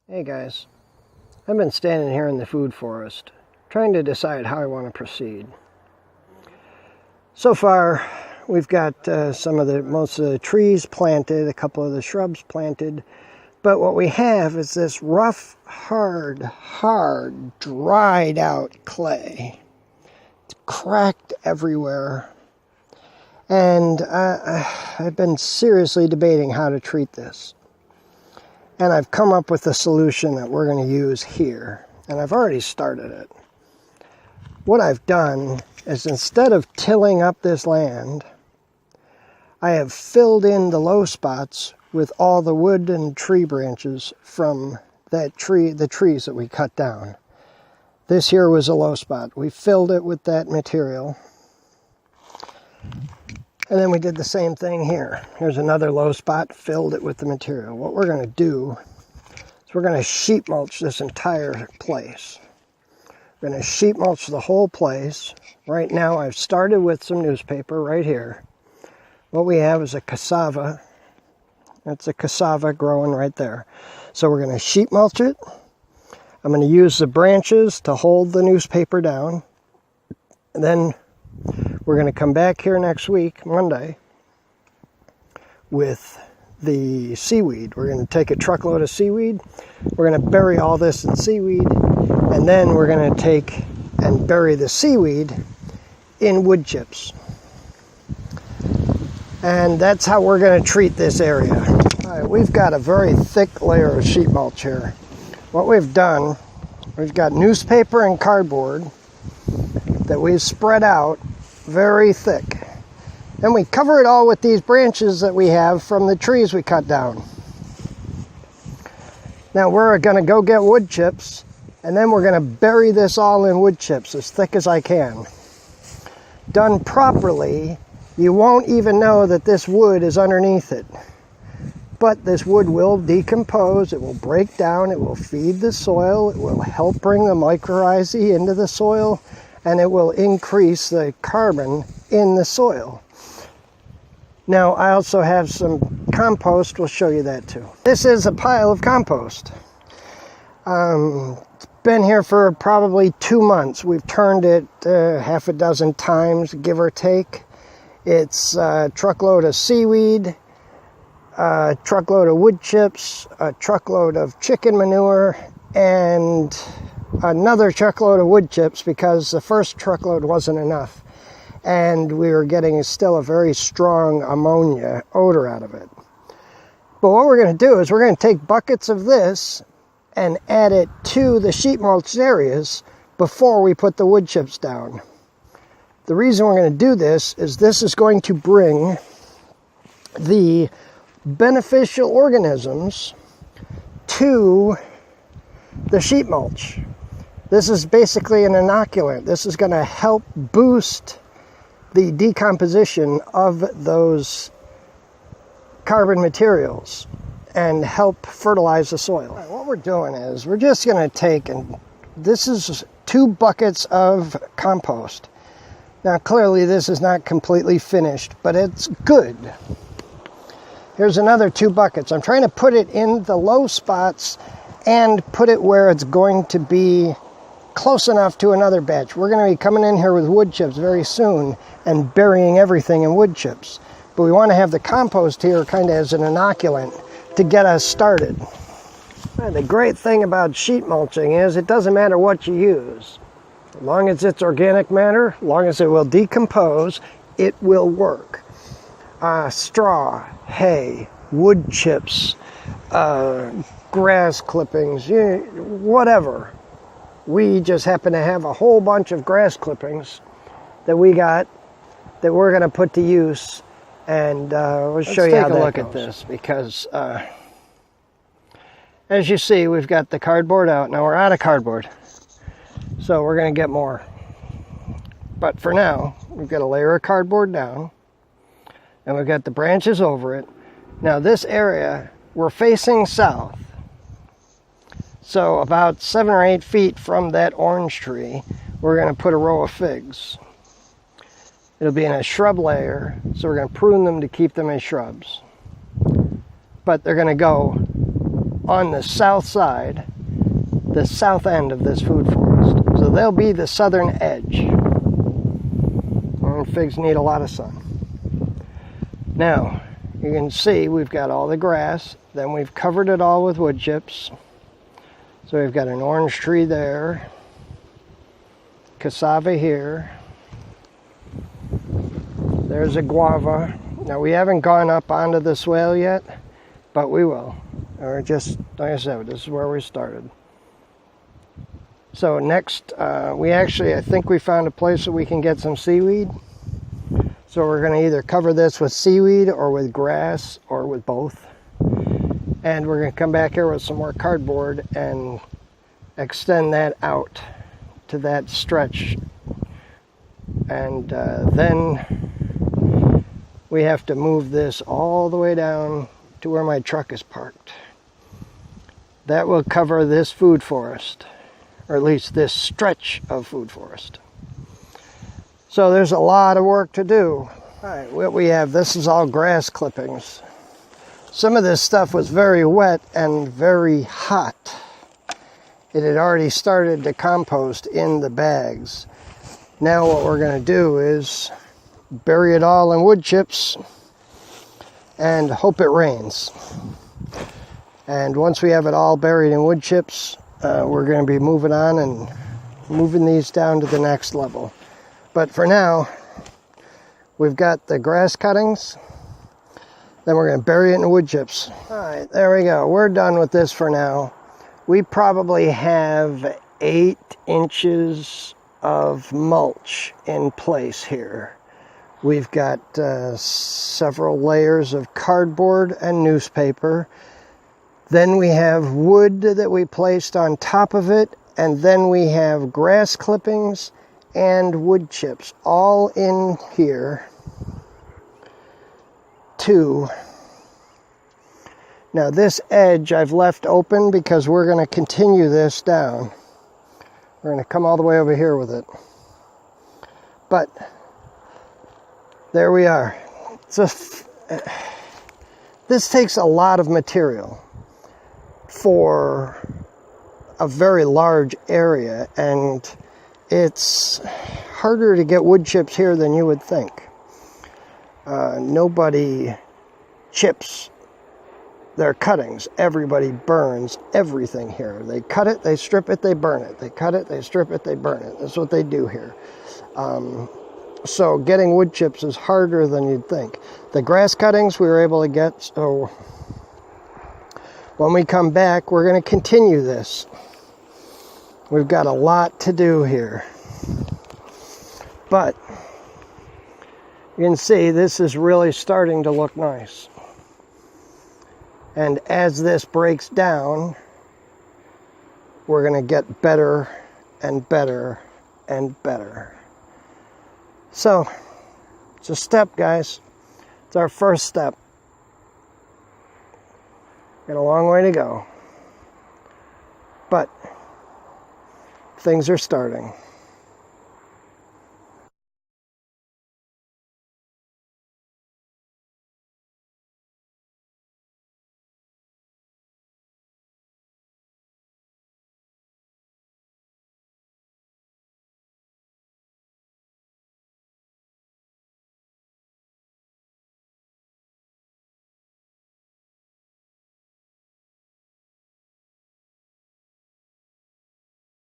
Hey guys, I've been standing here in the food forest trying to decide how I want to proceed. So far we've got most of the trees planted, a couple of the shrubs planted, but what we have is this rough, hard, dried out clay. It's cracked everywhere, and I've been seriously debating how to treat this. And I've come up with a solution that we're going to use here. And I've already started it. What I've done is, instead of tilling up this land, I have filled in the low spots with all the wood and tree branches from the trees that we cut down. This here was a low spot. We filled it with that material. And then we did the same thing here. Here's another low spot, filled it with the material. What we're going to do is we're going to sheet mulch this entire place. We're going to sheet mulch the whole place. Right now I've started with some newspaper right here. What we have is a cassava. That's a cassava growing right there. So we're going to sheet mulch it. I'm going to use the branches to hold the newspaper down. And then we're going to come back here next week, Monday, with the seaweed. We're going to take a truckload of seaweed. We're going to bury all this in seaweed. And then we're going to take and bury the seaweed in wood chips. And that's how we're going to treat this area. All right, we've got a very thick layer of sheet mulch here. What we've done, we've got newspaper and cardboard that we've spread out very thick. And we cover it all with these branches that we have from the trees we cut down. Now we're going to go get wood chips, and then we're going to bury this all in wood chips as thick as I can. Done properly, you won't even know that this wood is underneath it. But this wood will decompose, it will break down, it will feed the soil, it will help bring the mycorrhizae into the soil, and it will increase the carbon in the soil. Now, I also have some compost. We'll show you that too. This is a pile of compost. It's been here for probably 2 months. We've turned it half a dozen times, give or take. It's a truckload of seaweed, a truckload of wood chips, a truckload of chicken manure, and another truckload of wood chips, because the first truckload wasn't enough. And we were getting still a very strong ammonia odor out of it. But what we're going to do is we're going to take buckets of this and add it to the sheet mulch areas before we put the wood chips down. The reason we're going to do this is going to bring the beneficial organisms to the sheet mulch. This is basically an inoculant. This is going to help boost the decomposition of those carbon materials and help fertilize the soil. Right, what we're doing is we're just going to take, and this is 2 buckets of compost. Now clearly this is not completely finished, but it's good. Here's another 2 buckets. I'm trying to put it in the low spots and put it where it's going to be close enough to another batch. We're going to be coming in here with wood chips very soon and burying everything in wood chips. But we want to have the compost here kind of as an inoculant to get us started. The great thing about sheet mulching is it doesn't matter what you use. As long as it's organic matter, as long as it will decompose, it will work. Straw, hay, wood chips, grass clippings, whatever. We just happen to have a whole bunch of grass clippings that we got that we're going to put to use, and we'll show you how that goes. Let's take a look at this, because as you see, we've got the cardboard out. Now we're out of cardboard, so we're going to get more. But for now, we've got a layer of cardboard down, and we've got the branches over it. Now this area, we're facing south. So about 7 or 8 feet from that orange tree, we're going to put a row of figs. It'll be in a shrub layer, so we're going to prune them to keep them as shrubs. But they're going to go on the south side, the south end of this food forest. So they'll be the southern edge. And figs need a lot of sun. Now, you can see we've got all the grass, then we've covered it all with wood chips. So we've got an orange tree there, cassava here, there's a guava. Now we haven't gone up onto the swale yet, but we will. Or just, like I said, this is where we started. So next, I think we found a place that we can get some seaweed. So we're going to either cover this with seaweed or with grass or with both. And we're going to come back here with some more cardboard and extend that out to that stretch. And then we have to move this all the way down to where my truck is parked. That will cover this food forest, or at least this stretch of food forest. So there's a lot of work to do. All right, what we have, this is all grass clippings. Some of this stuff was very wet and very hot. It had already started to compost in the bags. Now what we're going to do is bury it all in wood chips and hope it rains. And once we have it all buried in wood chips, we're going to be moving on and moving these down to the next level. But for now, we've got the grass cuttings. Then we're going to bury it in wood chips. All right, there we go. We're done with this for now. We probably have 8 inches of mulch in place here. We've got several layers of cardboard and newspaper. Then we have wood that we placed on top of it, and then we have grass clippings and wood chips all in here too. Now this edge I've left open because we're going to continue this down. We're going to come all the way over here with it. But there we are. This takes a lot of material for a very large area, and it's harder to get wood chips here than you would think. Nobody chips their cuttings. Everybody burns everything here. They cut it, they strip it, they burn it. They cut it, they strip it, they burn it. That's what they do here. So getting wood chips is harder than you'd think. The grass cuttings we were able to get, so when we come back, we're going to continue this. We've got a lot to do here. But you can see this is really starting to look nice. And as this breaks down, we're going to get better and better and better. So, it's a step, guys. It's our first step. Got a long way to go. But things are starting.